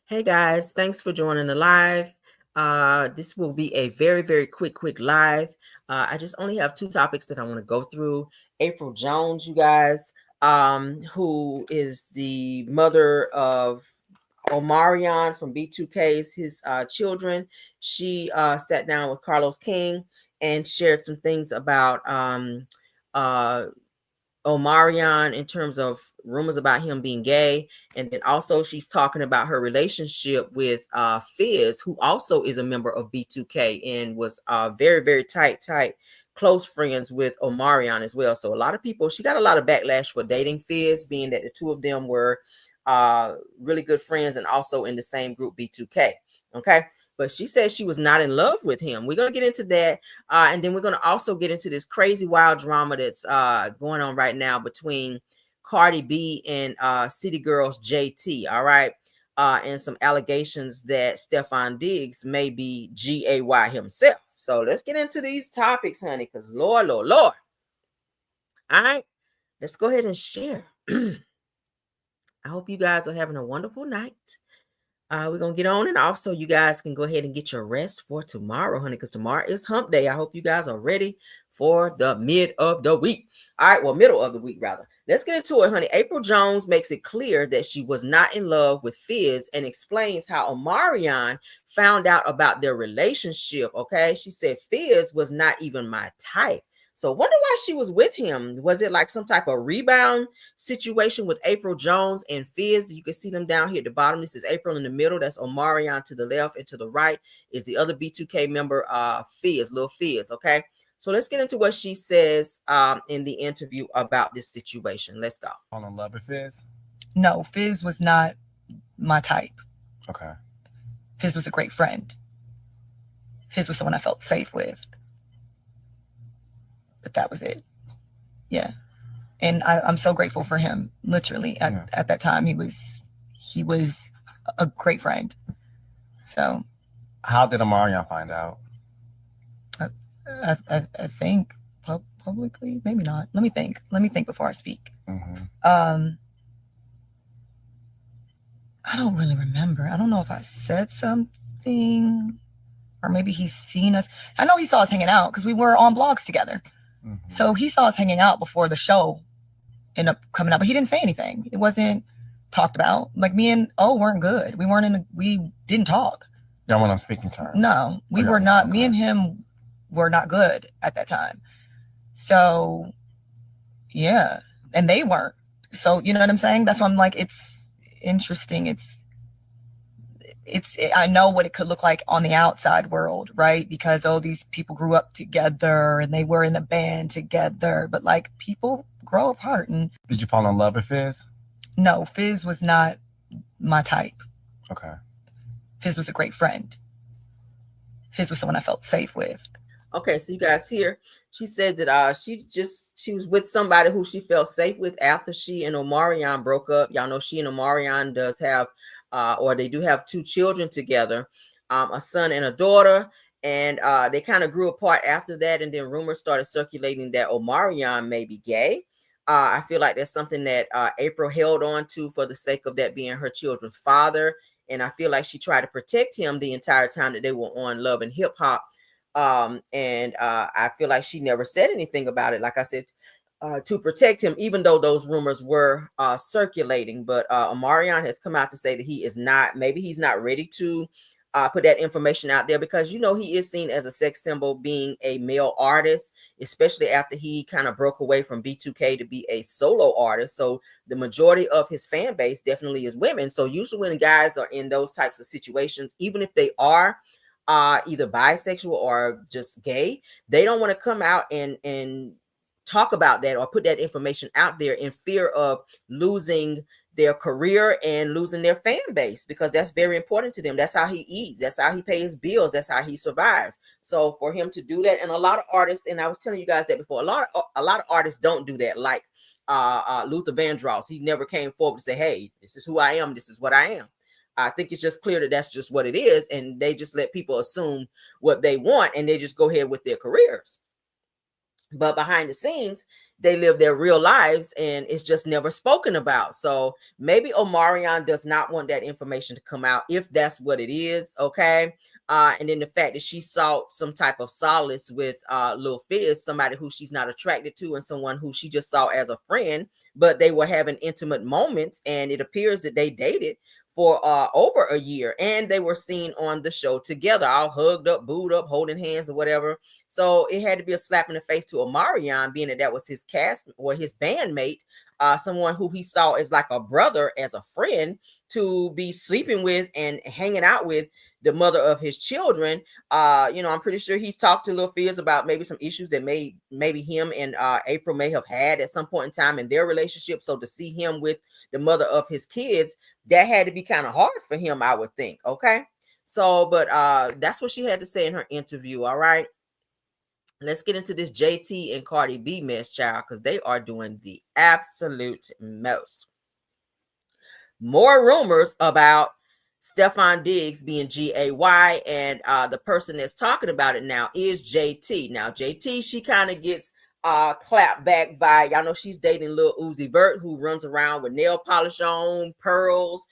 Hey guys, thanks for joining the live. This will be a very quick live. I just only have two topics that I want to go through. Apryl Jones, you guys, who is the mother of Omarion from B2K's, his children. She sat down with Carlos King and shared some things about uh, Omarion in terms of rumors about him being gay. And then also she's talking about her relationship with Fizz, who also is a member of B2K and was very tight, close friends with Omarion as well. So a lot of people, she got a lot of backlash for dating Fizz, being that the two of them were really good friends and also in the same group B2K. Okay. But she said she was not in love with him. We're going to get into that. And then we're going to also get into this crazy wild drama that's going on right now between Cardi B and City Girls JT. All right. And some allegations that Stefan Diggs may be GAY himself. So let's get into these topics, honey, because Lord. All right. Let's go ahead and share. I hope you guys are having a wonderful night. We're going to get on, and also you guys can go ahead and get your rest for tomorrow, honey, because tomorrow is hump day. I hope you guys are ready for the mid of the week. All right, well, middle of the week, rather. Let's get into it, honey. Apryl Jones makes it clear that she was not in love with Fizz and explains how Omarion found out about their relationship, okay? She said Fizz was not even my type. So wonder why she was with him. Was it like some type of rebound situation with Apryl Jones and Fizz? You can see them down here at the bottom. This is Apryl in the middle. That's Omarion to the left, and to the right is the other B2K member, Fizz, Lil Fizz. Okay. So let's get into what she says in the interview about this situation. Let's go. Fall in love with Fizz? No, Fizz was not my type. Okay. Fizz was a great friend. Fizz was someone I felt safe with. But that was it. Yeah. And I'm so grateful for him. Literally, at that time, he was a great friend. So, how did Omarion find out? I think publicly, maybe not. Let me think before I speak. Mm-hmm. I don't really remember. I don't know if I said something, or maybe he's seen us. I know he saw us hanging out because we were on blogs together. Mm-hmm. So he saw us hanging out before the show ended up coming out, but he didn't say anything. It wasn't talked about. Like, me and O weren't good. We didn't talk. Y'all weren't on speaking terms. No, we were not. Okay. Me and him were not good at that time. So, yeah, and they weren't. So, you know what I'm saying? That's why I'm like, it's interesting. I know what it could look like on the outside world, right? Because, these people grew up together and they were in a band together, but like, people grow apart. And did you fall in love with Fizz? No, Fizz was not my type. Okay. Fizz was a great friend. Fizz was someone I felt safe with. Okay, so you guys hear, she said that she was with somebody who she felt safe with after she and Omarion broke up. Y'all know she and Omarion does have or they do have two children together, a son and a daughter. And they kind of grew apart after that. And then rumors started circulating that Omarion may be gay. I feel like that's something that Apryl held on to for the sake of that being her children's father. And I feel like she tried to protect him the entire time that they were on Love and Hip Hop. And I feel like she never said anything about it. Like I said, to protect him, even though those rumors were circulating. But Omarion has come out to say that he's not ready to put that information out there, because, you know, he is seen as a sex symbol, being a male artist, especially after he kind of broke away from B2K to be a solo artist. So the majority of his fan base definitely is women. So usually when guys are in those types of situations, even if they are either bisexual or just gay, they don't want to come out and talk about that or put that information out there in fear of losing their career and losing their fan base, because that's very important to them. That's how he eats. That's how he pays his bills. That's how he survives. So for him to do that, and a lot of artists, and I was telling you guys that before, a lot of artists don't do that. Like Luther Vandross, he never came forward to say, "Hey, this is who I am. This is what I am." I think it's just clear that that's just what it is, and they just let people assume what they want, and they just go ahead with their careers. but behind the scenes, they live their real lives and it's just never spoken about. So maybe Omarion does not want that information to come out, if that's what it is. Okay. And then the fact that she sought some type of solace with Lil Fizz, somebody who she's not attracted to and someone who she just saw as a friend, but they were having intimate moments, and it appears that they dated for over a year, and they were seen on the show together, all hugged up, booed up, holding hands or whatever. So it had to be a slap in the face to Omarion, being that that was his cast or his bandmate, someone who he saw as like a brother, as a friend, to be sleeping with and hanging out with the mother of his children. I'm pretty sure he's talked to Lil Fizz about maybe some issues that maybe him and Apryl may have had at some point in time in their relationship. So to see him with the mother of his kids, that had to be kind of hard for him, I would think. Okay. So, but that's what she had to say in her interview. All right. Let's get into this JT and Cardi B mess, child, because they are doing the absolute most. More rumors about Stefan Diggs being GAY, and the person that's talking about it now is JT. Now, JT, she kind of gets clapped back by, y'all know she's dating Lil Uzi Vert, who runs around with nail polish on, pearls,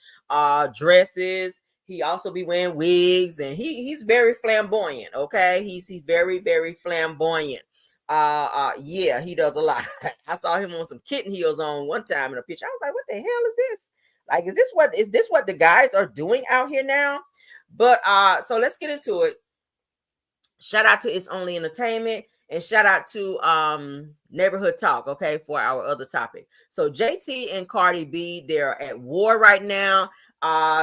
dresses. He also be wearing wigs, and he's very flamboyant. Okay, he's very, very flamboyant. Yeah, he does a lot. I saw him on some kitten heels on one time in a picture. I was like, what the hell is this? Like, is this what the guys are doing out here now? But so let's get into it. Shout out to It's Only Entertainment, and shout out to Neighborhood Talk, okay, for our other topic. So JT and Cardi B, they're at war right now.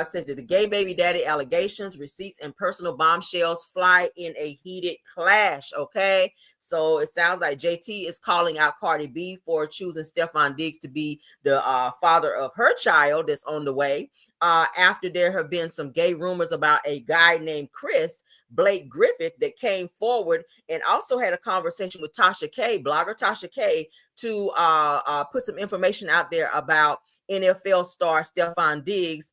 Says that the gay baby daddy allegations, receipts, and personal bombshells fly in a heated clash. Okay, so it sounds like JT is calling out Cardi B for choosing Stefan Diggs to be the father of her child that's on the way. After there have been some gay rumors about a guy named Chris Blake Griffith that came forward and also had a conversation with Tasha K, blogger Tasha K, to put some information out there about NFL star Stefan Diggs,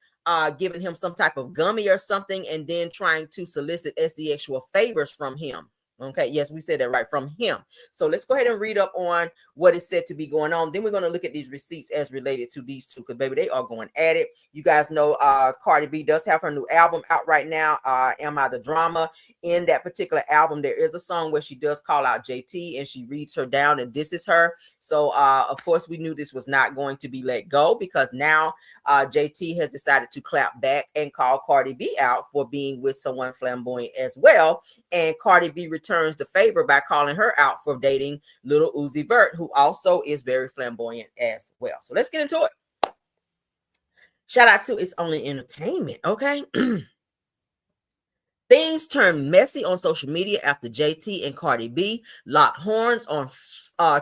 giving him some type of gummy or something, and then trying to solicit sexual favors from him. Okay, yes, we said that right, from him. So let's go ahead and read up on what is said to be going on. Then we're going to look at these receipts as related to these two, because baby, they are going at it. You guys know Cardi B does have her new album out right now, Am I the Drama? In that particular album, there is a song where she does call out JT and she reads her down and disses her. So of course we knew this was not going to be let go, because now JT has decided to clap back and call Cardi B out for being with someone flamboyant as well. And Cardi B returns the favor by calling her out for dating Lil Uzi Vert, who also is very flamboyant as well. So let's get into it. Shout out to It's Only Entertainment. Okay. Things turned messy on social media after JT and Cardi B locked horns on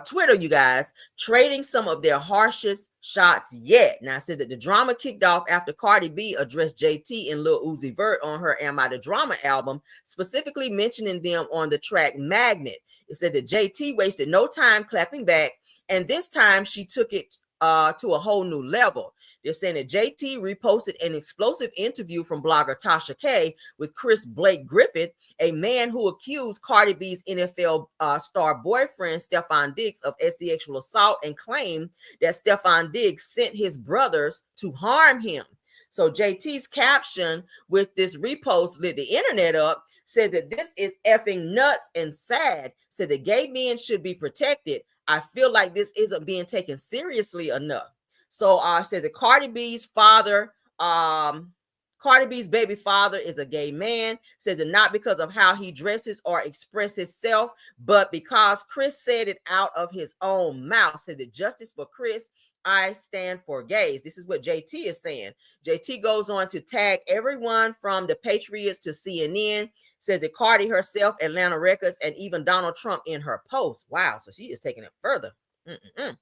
Twitter, you guys, trading some of their harshest shots yet. Now, I said that the drama kicked off after Cardi B addressed JT and Lil Uzi Vert on her Am I the Drama album, specifically mentioning them on the track Magnet. It said that JT wasted no time clapping back, and this time she took it to a whole new level. They're saying that JT reposted an explosive interview from blogger Tasha K with Chris Blake Griffith, a man who accused Cardi B's NFL star boyfriend Stefan Diggs of sexual assault, and claimed that Stefan Diggs sent his brothers to harm him. So JT's caption with this repost lit the internet up, said that this is effing nuts and sad, said that gay men should be protected. I feel like this isn't being taken seriously enough. So said that Cardi B's father, Cardi B's baby father is a gay man, says that not because of how he dresses or expresses himself, but because Chris said it out of his own mouth. Said that justice for Chris, I stand for gays. This is what JT is saying. JT goes on to tag everyone from the Patriots to CNN, says that Cardi herself, Atlanta Records, and even Donald Trump in her post. Wow, so she is taking it further. All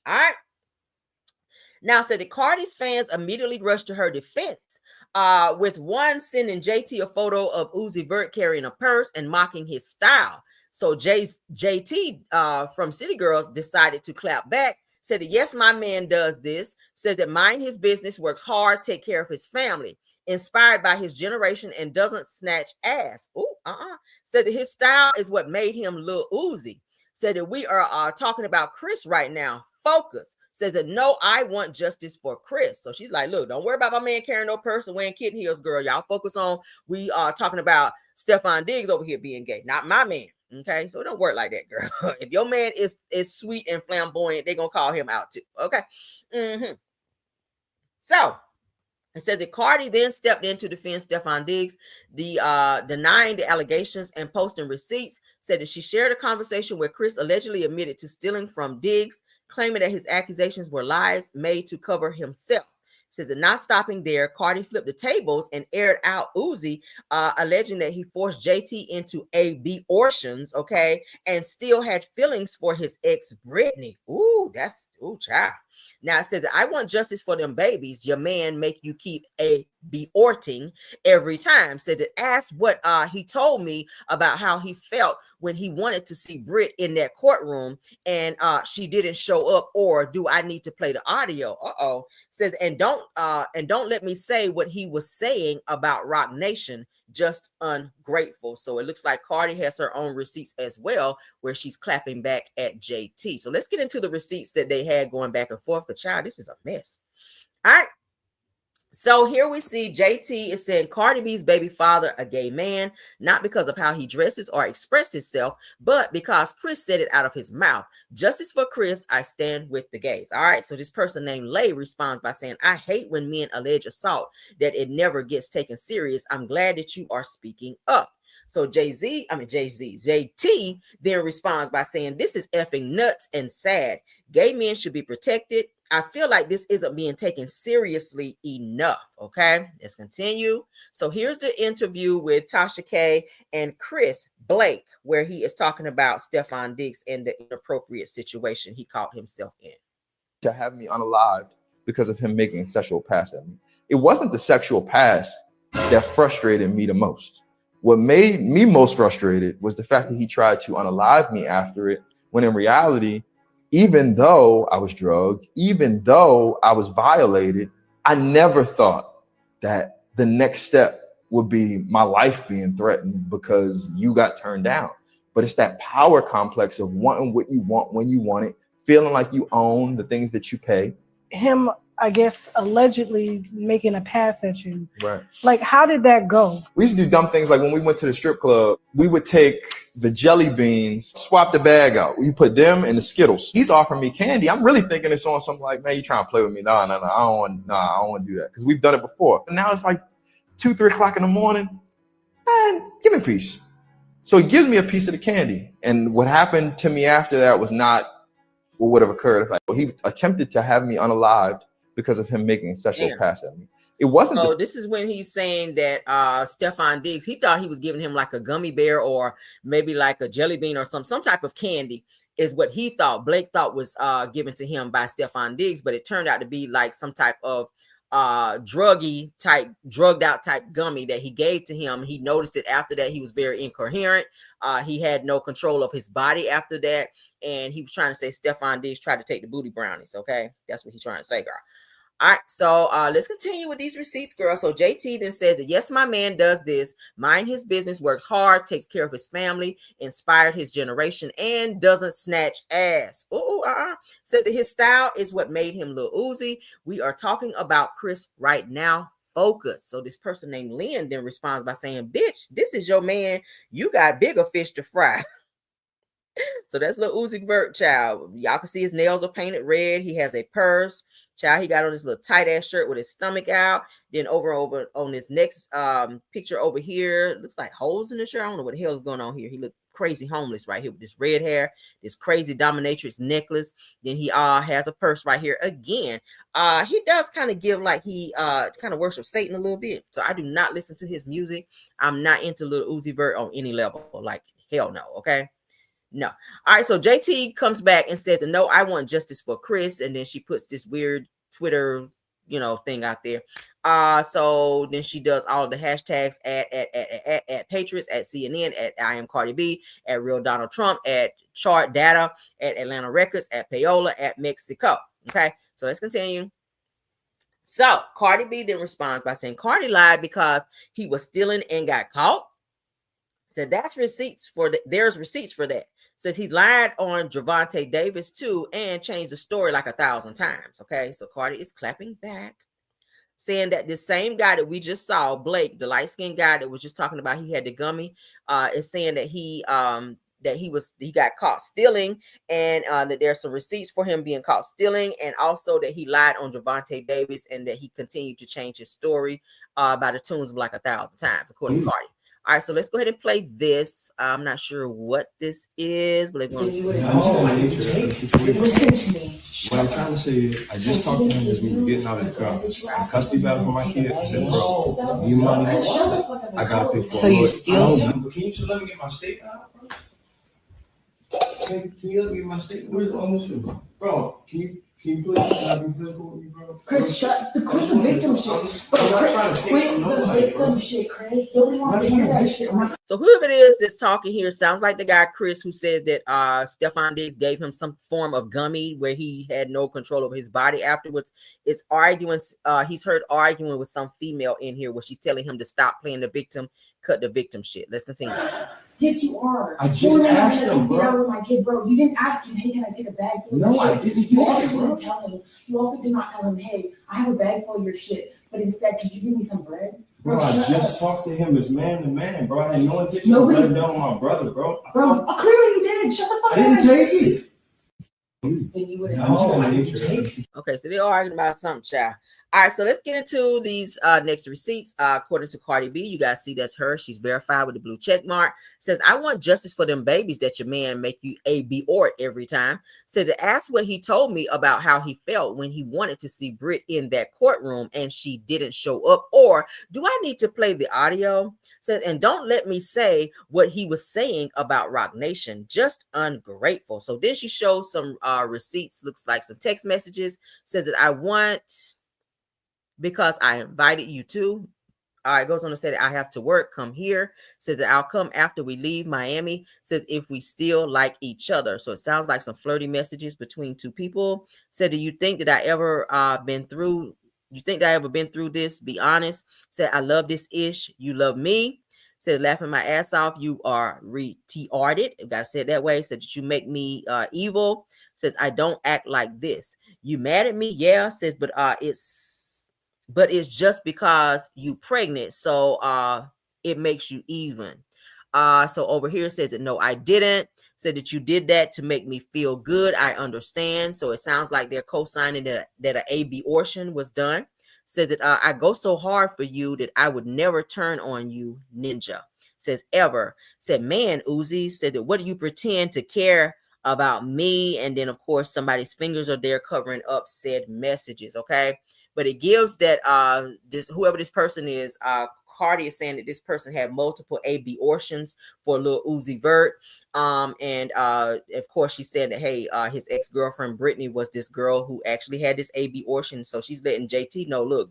right. Now, said that Cardi's fans immediately rushed to her defense, with one sending JT a photo of Uzi Vert carrying a purse and mocking his style. So JT from City Girls decided to clap back, said that yes, my man does this, says that mind his business, works hard, take care of his family, inspired by his generation, and doesn't snatch ass. Said that his style is what made him Lil Uzi. said that we are talking about Chris right now. Focus. Says that no, I want justice for Chris. So she's like, look, don't worry about my man carrying no purse and wearing kitten heels, girl. Y'all focus on, we are talking about Stefan Diggs over here being gay, not my man. Okay, so it don't work like that, girl. If your man is sweet and flamboyant, they're gonna call him out too. Okay. So it says that Cardi then stepped in to defend Stefan Diggs, denying the allegations and posting receipts. Said that she shared a conversation where Chris allegedly admitted to stealing from Diggs, claiming that his accusations were lies made to cover himself. Says that not stopping there, Cardi flipped the tables and aired out Uzi, alleging that he forced JT into abortions, okay, and still had feelings for his ex Brittany. Ooh, child. Now it says that I want justice for them babies. Your man make you keep aborting every time. Said that asked what he told me about how he felt when he wanted to see Britt in that courtroom and she didn't show up, or do I need to play the audio? Says and don't let me say what he was saying about Rock Nation. Just ungrateful. So it looks like Cardi has her own receipts as well, where she's clapping back at JT. So let's get into the receipts that they had going back and forth. But child, this is a mess. All right. So here we see JT is saying Cardi B's baby father, a gay man, not because of how he dresses or expresses himself, but because Chris said it out of his mouth. Justice for Chris, I stand with the gays. All right. So this person named Lay responds by saying, I hate when men allege assault, that it never gets taken serious. I'm glad that you are speaking up. So JT then responds by saying, this is effing nuts and sad. Gay men should be protected. I feel like this isn't being taken seriously enough. Okay, let's continue. So here's the interview with Tasha K and Chris Blake, where he is talking about Stefan Diggs and the inappropriate situation he caught himself in. To have me unalived because of him making a sexual pass at me. It wasn't the sexual pass that frustrated me the most. What made me most frustrated was the fact that he tried to unalive me after it, when in reality, even though I was drugged, even though I was violated, I never thought that the next step would be my life being threatened because you got turned down. But it's that power complex of wanting what you want when you want it, feeling like you own the things that you pay. Him, I guess, allegedly making a pass at you. Right. Like, how did that go? We used to do dumb things like when we went to the strip club, we would take the jelly beans, swap the bag out. We put them in the Skittles. He's offering me candy. I'm really thinking it's on something like, man, you trying to play with me? No, I don't want to do that. Because we've done it before. And now it's like 2, 3 o'clock in the morning. Man, give me a piece. So he gives me a piece of the candy. And what happened to me after that was not what would have occurred. Like, he attempted to have me unalived because of him making a sexual pass at me. It wasn't. So this is when he's saying that Stefan Diggs, he thought he was giving him like a gummy bear or maybe like a jelly bean or some type of candy is what he thought. Blake thought was given to him by Stefan Diggs, but it turned out to be like some type of drugged out type gummy that he gave to him. He noticed it after that. He was very incoherent. He had no control of his body after that. And he was trying to say Stefan Diggs tried to take the booty brownies. Okay. That's what he's trying to say, girl. All right, so let's continue with these receipts, girl. So JT then says that, yes, my man does this, mind his business, works hard, takes care of his family, inspired his generation, and doesn't snatch ass. Said that his style is what made him Lil Uzi. We are talking about Chris right now. Focus. So this person named Lynn then responds by saying, bitch, this is your man. You got bigger fish to fry. So that's Lil Uzi Vert, child. Y'all can see his nails are painted red. He has a purse. Child, he got on this little tight ass shirt with his stomach out. Then over on this next picture over here, looks like holes in the shirt. I don't know what the hell is going on here. He looked crazy homeless right here with this red hair, this crazy dominatrix necklace. Then he has a purse right here again. He does kind of give like he kind of worships Satan a little bit. So I do not listen to his music. I'm not into Lil Uzi Vert on any level. Like hell no. Okay. No. All right. So JT comes back and says, no, I want justice for Chris. And then she puts this weird Twitter, thing out there. So then she does all of the hashtags at Patriots, at CNN, at I am Cardi B, at Real Donald Trump, at Chart Data, at Atlanta Records, at Payola, at Mexico. Okay. So let's continue. So Cardi B then responds by saying Cardi lied because he was stealing and got caught. Said that's receipts for that. There's receipts for that. Says he lied on Gervonta Davis too and changed the story like 1,000 times. Okay, so Cardi is clapping back, saying that the same guy that we just saw, Blake, the light-skinned guy that was just talking about he had the gummy, is saying that he got caught stealing, and that there's some receipts for him being caught stealing, and also that he lied on Gervonta Davis and that he continued to change his story by the tunes of like 1,000 times, according to Cardi. All right, so let's go ahead and play this. I'm not sure what this is, but listen to me. What I'm trying to say is, I just talked to him as we were getting out of the car. A custody battle for my kid. I said, bro, you money, I gotta pay for it. So you steal some? Can you just let me get my statement out, bro? Can you let me get my statement? Where's the ownership? Bro, can you please not be physical with me, bro? Chris, quit the victim shit. Quit the victim shit, Chris. Nobody wants to hear that shit. So whoever it is that's talking here sounds like the guy Chris who says that Stefon Diggs gave him some form of gummy where he had no control over his body afterwards. It's arguing. He's heard arguing with some female in here where she's telling him to stop playing the victim, cut the victim shit. Let's continue. Yes, you are. I just asked him, bro. With my kid, bro. You didn't ask him, hey, can I take a bag full of your shit? No, I didn't. You also didn't tell him. You also did not tell him, hey, I have a bag full of your shit, but instead, could you give me some bread? Bro, I just talked to him as man to man, bro. I had no intention of letting down on my brother, bro. Bro, clearly you did. Shut the fuck up. I didn't take it. Then you would have. No, I didn't take it. Okay, so they're arguing about something, child. All right, so let's get into these next receipts. According to Cardi B, you guys see that's her. She's verified with the blue check mark. Says, I want justice for them babies that your man make you A-B or every time. Said to ask what he told me about how he felt when he wanted to see Britt in that courtroom and she didn't show up. Or do I need to play the audio? Says, and don't let me say what he was saying about Rock Nation. Just ungrateful. So then she shows some receipts, looks like some text messages. Says that I want... because I invited you to. It goes on to say that I have to work, come here. Says that I'll come after we leave Miami. Says if we still like each other. So it sounds like some flirty messages between two people. Said, do you think that I ever been through? You think that I ever been through this? Be honest. Said, I love this ish. You love me. Said, laughing my ass off. You are retarded. If I said that way. Said that you make me evil. Says, I don't act like this. You mad at me? Yeah. Says, but it's just because you pregnant, so it makes you even. So over here it says that no, I didn't. Said that you did that to make me feel good. I understand. So it sounds like they're co-signing that an abortion was done. Says that I go so hard for you that I would never turn on you, ninja. Says ever. Said, man, Uzi. Said that what do you pretend to care about me? And then of course somebody's fingers are there covering up said messages. Okay. But it gives that whoever this person is, Cardi is saying that this person had multiple abortions for Lil Uzi Vert. And of course, she said that, hey, his ex-girlfriend Brittany was this girl who actually had this abortion. So she's letting JT know, look,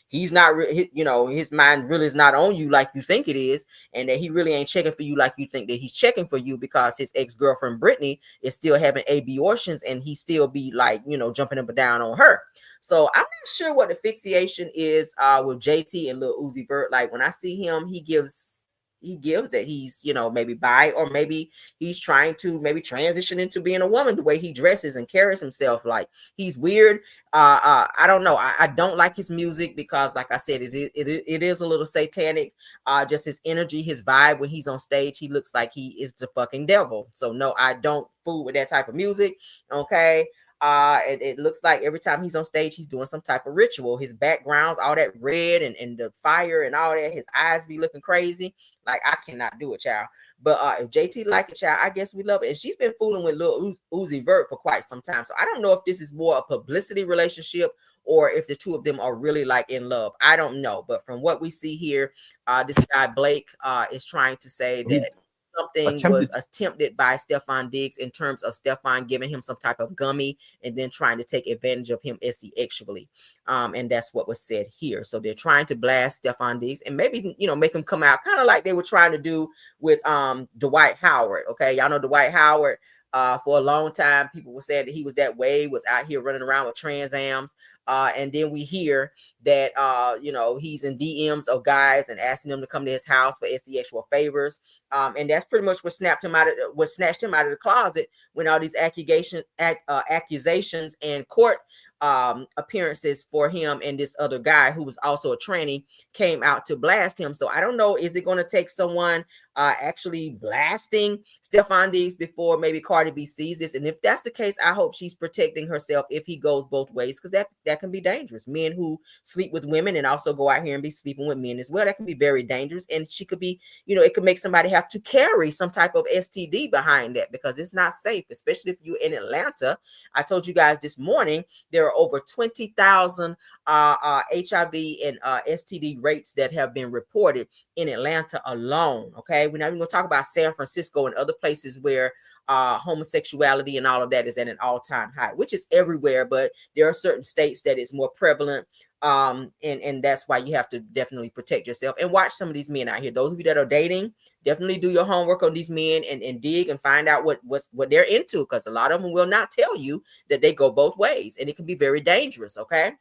he's not, his mind really is not on you like you think it is. And that he really ain't checking for you like you think that he's checking for you, because his ex-girlfriend Brittany is still having abortions and he still be like, jumping up and down on her. So I'm not sure what the fixation is with JT and Lil Uzi Vert. Like when I see him, he gives that he's, maybe bi, or maybe he's trying to maybe transition into being a woman, the way he dresses and carries himself. Like he's weird. I don't know. I don't like his music because, like I said, it is a little satanic. Just his energy, his vibe when he's on stage, he looks like he is the fucking devil. So no, I don't fool with that type of music. Okay. It looks like every time he's on stage, he's doing some type of ritual. His backgrounds, all that red and the fire and all that, his eyes be looking crazy. Like, I cannot do it, child. But if JT like it, child, I guess we love it. And she's been fooling with Lil Uzi Vert for quite some time. So I don't know if this is more a publicity relationship or if the two of them are really like in love. I don't know. But from what we see here, this guy Blake is trying to say that something was attempted by Stefon Diggs in terms of Stefon giving him some type of gummy and then trying to take advantage of him sexually. And that's what was said here. So they're trying to blast Stefon Diggs and maybe, make him come out kind of like they were trying to do with Dwight Howard. Okay. Y'all know Dwight Howard. For a long time, people were saying that he was that way, was out here running around with Trans Ams. And then we hear that you know, he's in DMs of guys and asking them to come to his house for sexual favors. And that's pretty much what snatched him out of the closet when all these accusations and court appearances for him and this other guy who was also a tranny came out to blast him. So I don't know, is it going to take someone actually blasting Stephon Diggs before maybe Cardi B sees this? And if that's the case, I hope she's protecting herself if he goes both ways, because that can be dangerous. Men who sleep with women and also go out here and be sleeping with men as well, that can be very dangerous. And she could be, you know, it could make somebody have to carry some type of STD behind that, because it's not safe, especially if you're in Atlanta. I told you guys this morning there are over 20,000 HIV and STD rates that have been reported in Atlanta alone. Okay, we're not even going to talk about San Francisco and other places where homosexuality and all of that is at an all-time high, which is everywhere, but there are certain states that is more prevalent. And that's why you have to definitely protect yourself and watch some of these men out here. Those of you that are dating, definitely do your homework on these men and dig and find out what they're into, because a lot of them will not tell you that they go both ways, and it can be very dangerous. Okay.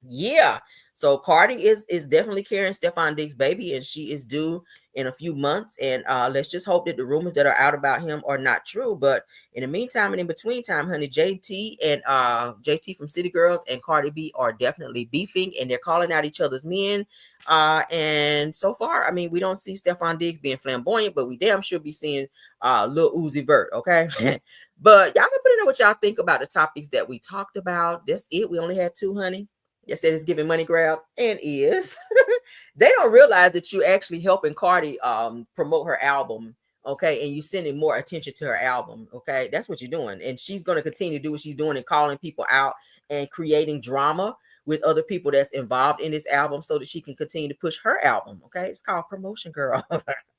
Yeah. So Cardi is definitely carrying Stephon Diggs' baby, and she is due in a few months. And let's just hope that the rumors that are out about him are not true. But in the meantime and in between time, honey, JT from City Girls and Cardi B are definitely beefing, and they're calling out each other's men. And so far, I mean, we don't see Stephon Diggs being flamboyant, but we damn sure be seeing Lil Uzi Vert. Okay. But y'all can put in there what y'all think about the topics that we talked about. That's it. We only had 2, honey. They said it's giving money grab, and is. They don't realize that you're actually helping Cardi promote her album, okay? And you're sending more attention to her album, okay? That's what you're doing. And she's going to continue to do what she's doing and calling people out and creating drama with other people that's involved in this album so that she can continue to push her album, okay? It's called promotion, girl.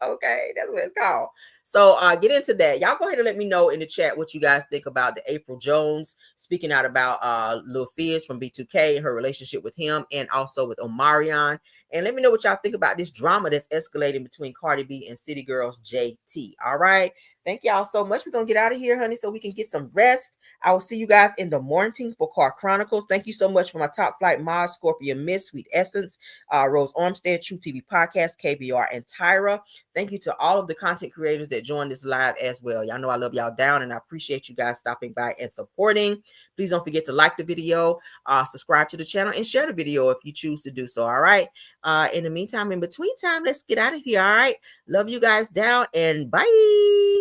Okay, that's what it's called. So get into that. Y'all go ahead and let me know in the chat what you guys think about the Apryl Jones speaking out about Lil Fizz from B2K and her relationship with him, and also with Omarion. And let me know what y'all think about this drama that's escalating between Cardi B and City Girls JT. All right. Thank y'all so much. We're going to get out of here, honey, so we can get some rest. I will see you guys in the morning for Car Chronicles. Thank you so much for my top flight mod, Scorpion Miss, Sweet Essence, Rose Armstead, True TV Podcast, KBR, and Tyra. Thank you to all of the content creators that joined this live as well. Y'all know I love y'all down, and I appreciate you guys stopping by and supporting. Please don't forget to like the video, subscribe to the channel, and share the video if you choose to do so. All right. In the meantime, in between time, let's get out of here. All right. Love you guys down, and bye.